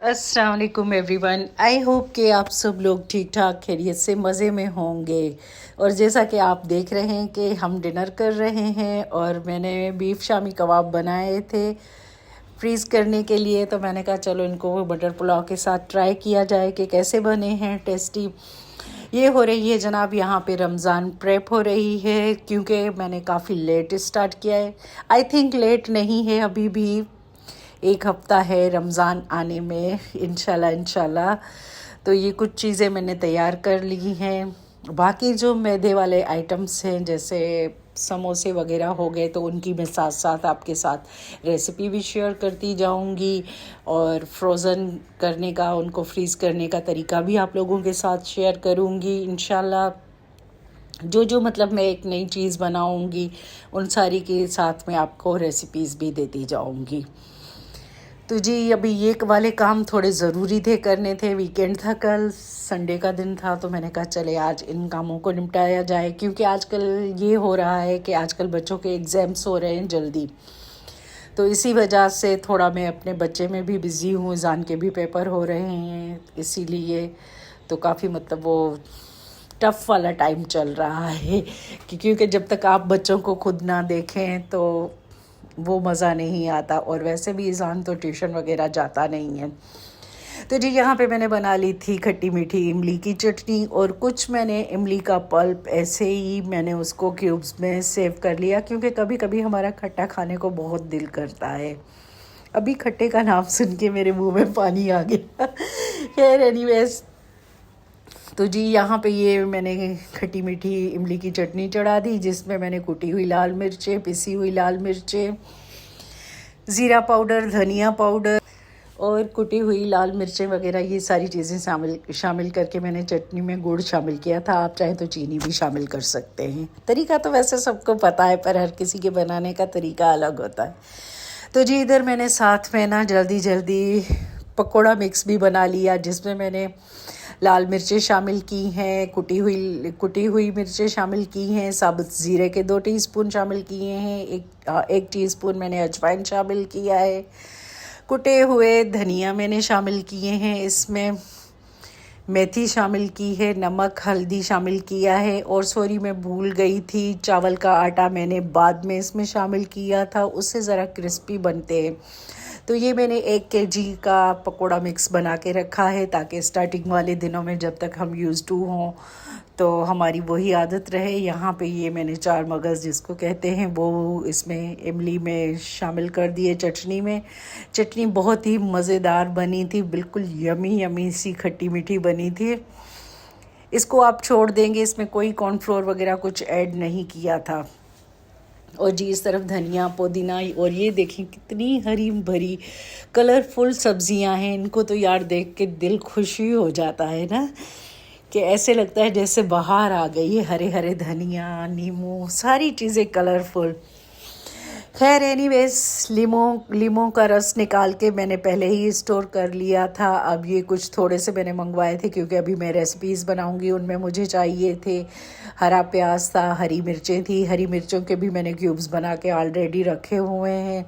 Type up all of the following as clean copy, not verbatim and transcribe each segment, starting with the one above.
अस्सलाम वालेकुम everyone. I hope कि आप सब लोग ठीक ठाक खैरियत से मज़े में होंगे। और जैसा कि आप देख रहे हैं कि हम डिनर कर रहे हैं और मैंने बीफ शामी कबाब बनाए थे फ्रीज़ करने के लिए, तो मैंने कहा चलो इनको बटर पुलाव के साथ ट्राई किया जाए कि कैसे बने हैं टेस्टी। ये हो रही है जनाब यहाँ पे रमज़ान प्रेप हो रही है, क्योंकि मैंने काफ़ी लेट स्टार्ट किया है। आई थिंक लेट नहीं है, अभी भी एक हफ़्ता है रमज़ान आने में, इंशाल्लाह इंशाल्लाह। तो ये कुछ चीज़ें मैंने तैयार कर ली हैं। बाकी जो मैदे वाले आइटम्स हैं जैसे समोसे वगैरह हो गए, तो उनकी मैं साथ साथ आपके साथ रेसिपी भी शेयर करती जाऊंगी और फ्रोज़न करने का, उनको फ्रीज़ करने का तरीका भी आप लोगों के साथ शेयर करूंगी इंशाल्लाह। जो मतलब मैं एक नई चीज़ बनाऊंगी उन सारी के साथ में आपको रेसिपीज़ भी देती जाऊंगी। तो जी अभी ये वाले काम थोड़े ज़रूरी थे, करने थे। वीकेंड था, कल संडे का दिन था, तो मैंने कहा चले आज इन कामों को निपटाया जाए, क्योंकि आजकल ये हो रहा है कि आजकल बच्चों के एग्ज़ाम्स हो रहे हैं जल्दी। तो इसी वजह से थोड़ा मैं अपने बच्चे में भी बिज़ी हूँ, ज़ान के भी पेपर हो रहे हैं, इसीलिए तो काफ़ी मतलब वो टफ़ वाला टाइम चल रहा है क्योंकि जब तक आप बच्चों को खुद ना देखें तो वो मज़ा नहीं आता। और वैसे भी ईज़ान तो ट्यूशन वगैरह जाता नहीं है। तो जी यहाँ पे मैंने बना ली थी खट्टी मीठी इमली की चटनी, और कुछ मैंने इमली का पल्प ऐसे ही मैंने उसको क्यूब्स में सेव कर लिया, क्योंकि कभी कभी हमारा खट्टा खाने को बहुत दिल करता है। अभी खट्टे का नाम सुन के मेरे मुंह में पानी आ गया। खैर एनीवेज, तो जी यहाँ पे ये मैंने खट्टी मीठी इमली की चटनी चढ़ा दी, जिसमें मैंने कुटी हुई लाल मिर्चें, पिसी हुई लाल मिर्चें, ज़ीरा पाउडर, धनिया पाउडर और कुटी हुई लाल मिर्चें वगैरह, ये सारी चीज़ें शामिल करके मैंने चटनी में गुड़ शामिल किया था। आप चाहें तो चीनी भी शामिल कर सकते हैं। तरीका तो वैसे सबको पता है, पर हर किसी के बनाने का तरीका अलग होता है। तो जी इधर मैंने साथ में ना जल्दी जल्दी पकोड़ा मिक्स भी बना लिया, जिसमें मैंने लाल मिर्चें शामिल की हैं, कुटी हुई मिर्चें शामिल की हैं, साबुत ज़ीरे के 2 टीस्पून शामिल किए हैं, एक टीस्पून मैंने अजवाइन शामिल किया है, कुटे हुए धनिया मैंने शामिल किए हैं, इसमें मेथी शामिल की है, नमक हल्दी शामिल किया है। और सॉरी मैं भूल गई थी, चावल का आटा मैंने बाद में इसमें शामिल किया था, उससे ज़रा क्रिस्पी बनते हैं। तो ये मैंने 1 kg का पकोड़ा मिक्स बना के रखा है, ताकि स्टार्टिंग वाले दिनों में जब तक हम यूज़ टू हों तो हमारी वही आदत रहे। यहाँ पे ये मैंने 4 मगज़ जिसको कहते हैं वो इसमें इमली में शामिल कर दिए चटनी में। चटनी बहुत ही मज़ेदार बनी थी, बिल्कुल यमी यमी सी खट्टी मीठी बनी थी। इसको आप छोड़ देंगे, इसमें कोई कॉर्नफ्लोर वगैरह कुछ ऐड नहीं किया था। और जी इस तरफ धनिया पुदीना, और ये देखें कितनी हरी भरी कलरफुल सब्जियां हैं। इनको तो यार देख के दिल खुशी हो जाता है ना, कि ऐसे लगता है जैसे बाहर आ गई है। हरे हरे धनिया, नींबू, सारी चीज़ें कलरफुल। खैर एनीवेज, लीमों का रस निकाल के मैंने पहले ही स्टोर कर लिया था। अब ये कुछ थोड़े से मैंने मंगवाए थे, क्योंकि अभी मैं रेसिपीज़ बनाऊंगी, उनमें मुझे चाहिए थे। हरा प्याज था, हरी मिर्चें थी, हरी मिर्चों के भी मैंने क्यूब्स बना के ऑलरेडी रखे हुए हैं।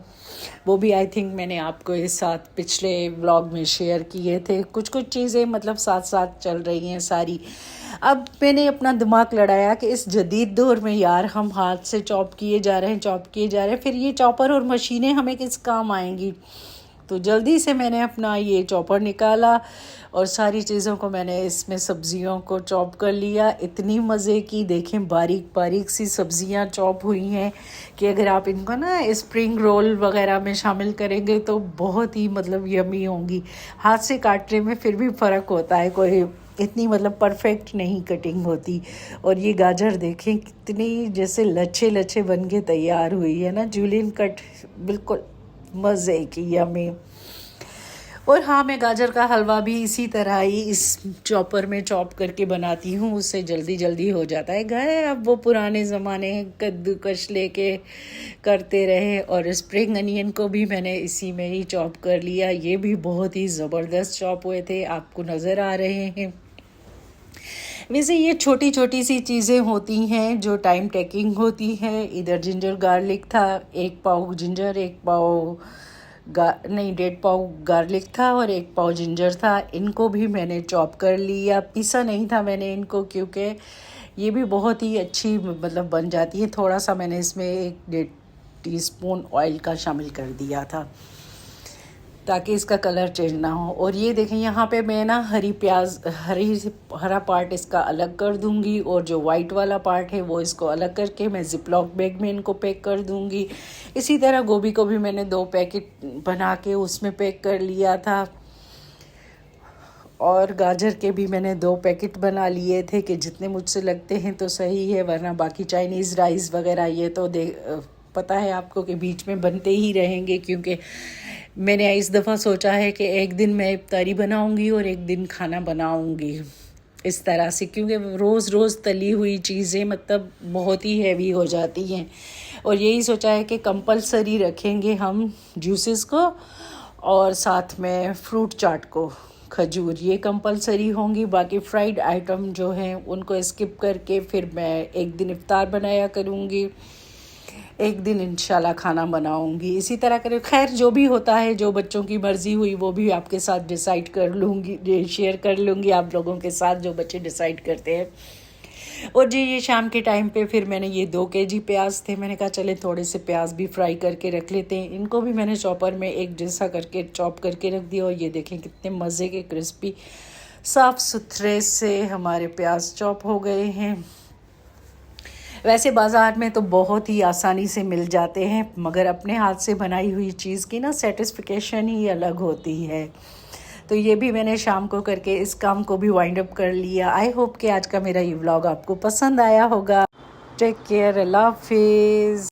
वो भी आई थिंक मैंने आपको इस साथ पिछले व्लॉग में शेयर किए थे। कुछ कुछ चीज़ें मतलब साथ साथ चल रही हैं सारी। अब मैंने अपना दिमाग लड़ाया कि इस जदीद दौर में यार हम हाथ से चॉप किए जा रहे हैं, फिर ये चॉपर और मशीनें हमें किस काम आएंगी। तो जल्दी से मैंने अपना ये चॉपर निकाला और सारी चीज़ों को मैंने इसमें सब्जियों को चॉप कर लिया। इतनी मज़े की देखें बारीक बारीक सी सब्जियां चॉप हुई हैं कि अगर आप इनको ना स्प्रिंग रोल वगैरह में शामिल करेंगे तो बहुत ही मतलब यमी होंगी। हाथ से काटने में फिर भी फ़र्क होता है, कोई इतनी मतलब परफेक्ट नहीं कटिंग होती। और ये गाजर देखें कितनी जैसे लच्छे लच्छे बन के तैयार हुई है ना, जूलियन कट, बिल्कुल मज़े की यमी। और हाँ, मैं गाजर का हलवा भी इसी तरह ही इस चॉपर में चॉप करके बनाती हूँ, उससे जल्दी जल्दी हो जाता है। घर अब वो पुराने ज़माने कद्दूकश लेके करते रहे। और स्प्रिंग अनियन को भी मैंने इसी में ही चॉप कर लिया। ये भी बहुत ही ज़बरदस्त चॉप हुए थे, आपको नज़र आ रहे हैं। वैसे ये छोटी छोटी सी चीज़ें होती हैं जो टाइम टेकिंग होती हैं। इधर जिंजर गार्लिक था, 1 पाव जिंजर, 1 पाव नहीं, 1.5 पाव गार्लिक था और 1 पाव जिंजर था। इनको भी मैंने चॉप कर लिया, पीसा नहीं था मैंने इनको, क्योंकि ये भी बहुत ही अच्छी मतलब बन जाती है। थोड़ा सा मैंने इसमें 1-1.5 टीस्पून ऑयल का शामिल कर दिया था ताकि इसका कलर चेंज ना हो। और ये देखें, यहाँ पे मैं ना हरा पार्ट इसका अलग कर दूंगी और जो वाइट वाला पार्ट है वो इसको अलग करके मैं जिपलॉक बैग में इनको पैक कर दूंगी। इसी तरह गोभी को भी मैंने 2 पैकेट बना के उसमें पैक कर लिया था और गाजर के भी मैंने 2 पैकेट बना लिए थे कि जितने मुझसे लगते हैं तो सही है, वरना बाकी चाइनीज़ राइस वगैरह ये तो पता है आपको कि बीच में बनते ही रहेंगे। क्योंकि मैंने इस दफ़ा सोचा है कि एक दिन मैं इफ्तारी बनाऊंगी और एक दिन खाना बनाऊंगी इस तरह से, क्योंकि रोज़ रोज़ तली हुई चीज़ें मतलब बहुत ही हैवी हो जाती हैं। और यही सोचा है कि कंपलसरी रखेंगे हम जूसेस को और साथ में फ्रूट चाट को, खजूर, ये कंपलसरी होंगी। बाकी फ्राइड आइटम जो हैं उनको स्किप करके फिर मैं एक दिन इफ्तार बनाया करूँगी, एक दिन इंशाल्लाह खाना बनाऊंगी। इसी तरह करें, खैर जो भी होता है, जो बच्चों की मर्ज़ी हुई वो भी आपके साथ डिसाइड कर लूँगी, शेयर कर लूँगी आप लोगों के साथ, जो बच्चे डिसाइड करते हैं। और जी ये शाम के टाइम पे फिर मैंने ये 2 केजी प्याज थे, मैंने कहा चले थोड़े से प्याज भी फ्राई करके रख लेते हैं। इनको भी मैंने चॉपर में एक जैसा करके चॉप करके रख दिया और ये देखें कितने मज़े के क्रिस्पी साफ़ सुथरे से हमारे प्याज चॉप हो गए हैं। वैसे बाज़ार में तो बहुत ही आसानी से मिल जाते हैं, मगर अपने हाथ से बनाई हुई चीज़ की ना सेटिस्फिकेशन ही अलग होती है। तो ये भी मैंने शाम को करके इस काम को भी वाइंड अप कर लिया। आई होप कि आज का मेरा ये व्लॉग आपको पसंद आया होगा। टेक केयर, अल्लाह हाफिज़।